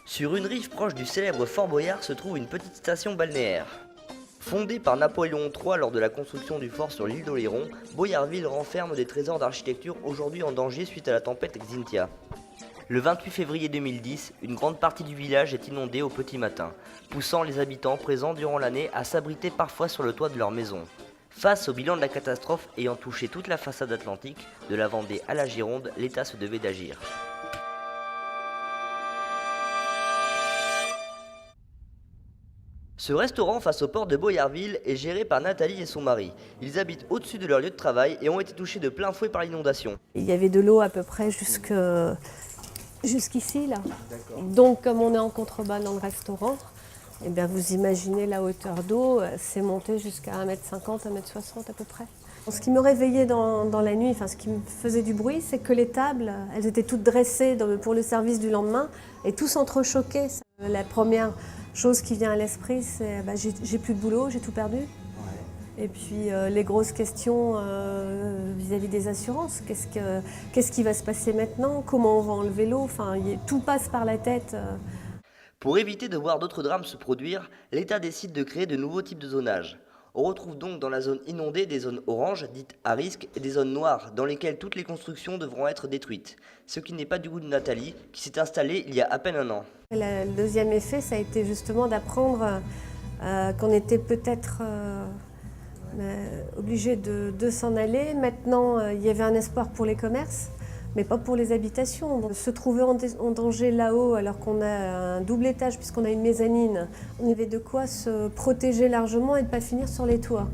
Sur une rive proche du célèbre Fort Boyard se trouve une petite station balnéaire. Fondée par Napoléon III lors de la construction du fort sur l'île d'Oléron, Boyardville renferme des trésors d'architecture aujourd'hui en danger suite à la tempête Xynthia. Le 28 février 2010, une grande partie du village est inondée au petit matin, poussant les habitants présents durant l'année à s'abriter parfois sur le toit de leur maison. Face au bilan de la catastrophe ayant touché toute la façade atlantique, de la Vendée à la Gironde, l'État se devait d'agir. Ce restaurant face au port de Boyardville est géré par Nathalie et son mari. Ils habitent au-dessus de leur lieu de travail et ont été touchés de plein fouet par l'inondation. Il y avait de l'eau à peu près jusqu'ici, là. Donc, comme on est en contrebas dans le restaurant, eh bien, vous imaginez la hauteur d'eau, c'est monté jusqu'à 1,50 m, 1,60 m à peu près. Ce qui me réveillait dans la nuit, enfin ce qui me faisait du bruit, c'est que les tables, elles étaient toutes dressées pour le service du lendemain et tous entrechoqués. La première chose qui vient à l'esprit, c'est j'ai plus de boulot, j'ai tout perdu. Ouais. Et puis les grosses questions vis-à-vis des assurances. Qu'est-ce qui va se passer maintenant? Comment on va enlever l'eau? Enfin, tout passe par la tête. Pour éviter de voir d'autres drames se produire, l'État décide de créer de nouveaux types de zonage. On retrouve donc dans la zone inondée des zones oranges, dites à risque, et des zones noires, dans lesquelles toutes les constructions devront être détruites. Ce qui n'est pas du goût de Nathalie, qui s'est installée il y a à peine un an. Le deuxième effet, ça a été justement d'apprendre qu'on était peut-être obligé de s'en aller. Maintenant, il y avait un espoir pour les commerces, mais pas pour les habitations. Donc, se trouver en danger là-haut, alors qu'on a un double étage, puisqu'on a une mezzanine, on avait de quoi se protéger largement et ne pas finir sur les toits.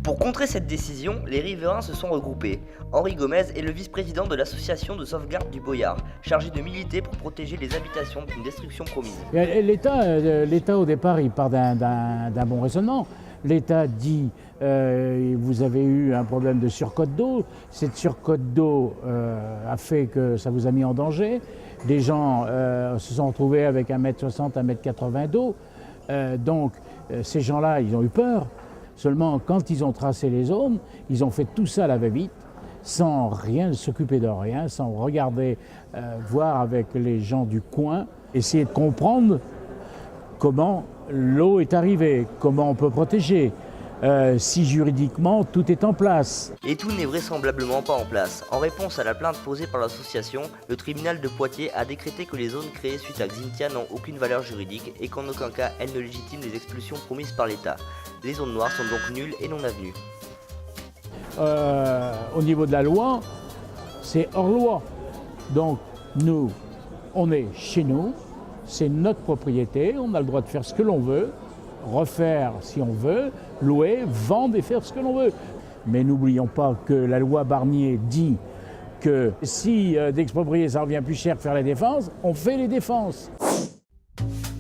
Pour contrer cette décision, les riverains se sont regroupés. Henri Gomez est le vice-président de l'association de sauvegarde du Boyard, chargé de militer pour protéger les habitations d'une destruction promise. L'État au départ, il part d'un bon raisonnement. L'État dit vous avez eu un problème de surcote d'eau. Cette surcote d'eau a fait que ça vous a mis en danger. Les gens se sont retrouvés avec 1,60 m, 1,80 m d'eau. Donc ces gens-là, ils ont eu peur. Seulement, quand ils ont tracé les zones, ils ont fait tout ça à la va-vite, sans rien s'occuper de rien, sans regarder, voir avec les gens du coin, essayer de comprendre comment l'eau est arrivée, comment on peut protéger, si juridiquement tout est en place. Et tout n'est vraisemblablement pas en place. En réponse à la plainte posée par l'association, le tribunal de Poitiers a décrété que les zones créées suite à Xynthia n'ont aucune valeur juridique et qu'en aucun cas elles ne légitiment les expulsions promises par l'État. Les zones noires sont donc nulles et non avenues. Au niveau de la loi, c'est hors loi. Donc nous, on est chez nous, c'est notre propriété, on a le droit de faire ce que l'on veut, refaire si on veut, louer, vendre et faire ce que l'on veut. Mais n'oublions pas que la loi Barnier dit que si d'exproprier ça revient plus cher que faire les défenses, on fait les défenses.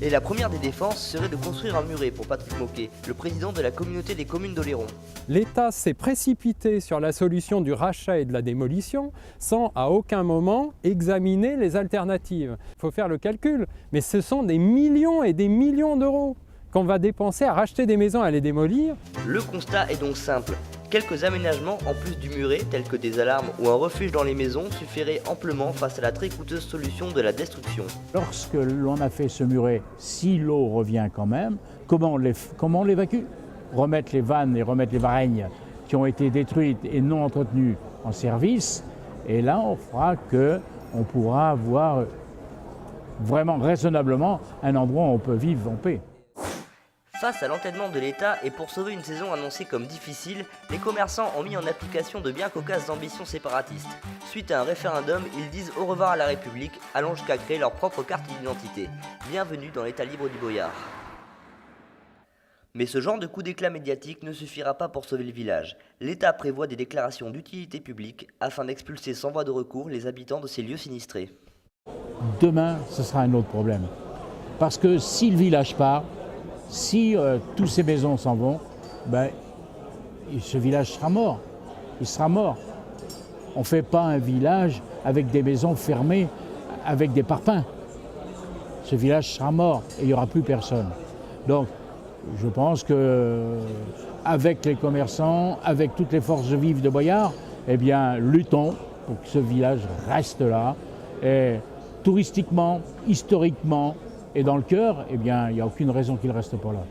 Et la première des défenses serait de construire un muret pour Patrick Moquet, le président de la communauté des communes d'Oléron. L'État s'est précipité sur la solution du rachat et de la démolition sans à aucun moment examiner les alternatives. Il faut faire le calcul, mais ce sont des millions et des millions d'euros qu'on va dépenser à racheter des maisons et à les démolir. Le constat est donc simple. Quelques aménagements en plus du muret, tels que des alarmes ou un refuge dans les maisons, suffiraient amplement face à la très coûteuse solution de la destruction. Lorsque l'on a fait ce muret, si l'eau revient quand même, comment on l'évacue? Remettre les vannes et remettre les vareignes qui ont été détruites et non entretenues en service, et là on fera qu'on pourra avoir vraiment raisonnablement un endroit où on peut vivre en paix. Face à l'entêtement de l'État et pour sauver une saison annoncée comme difficile, les commerçants ont mis en application de bien cocasses ambitions séparatistes. Suite à un référendum, ils disent au revoir à la République, allant jusqu'à créer leur propre carte d'identité. Bienvenue dans l'État libre du Boyard. Mais ce genre de coup d'éclat médiatique ne suffira pas pour sauver le village. L'État prévoit des déclarations d'utilité publique afin d'expulser sans voie de recours les habitants de ces lieux sinistrés. Demain, ce sera un autre problème. Parce que si le village part, si toutes ces maisons s'en vont, ce village sera mort. Il sera mort. On ne fait pas un village avec des maisons fermées, avec des parpaings. Ce village sera mort et il n'y aura plus personne. Donc, je pense qu'avec les commerçants, avec toutes les forces vives de Boyard, eh bien, luttons pour que ce village reste là. Et touristiquement, historiquement, Et dans le cœur, eh bien, il n'y a aucune raison qu'il ne reste pas là.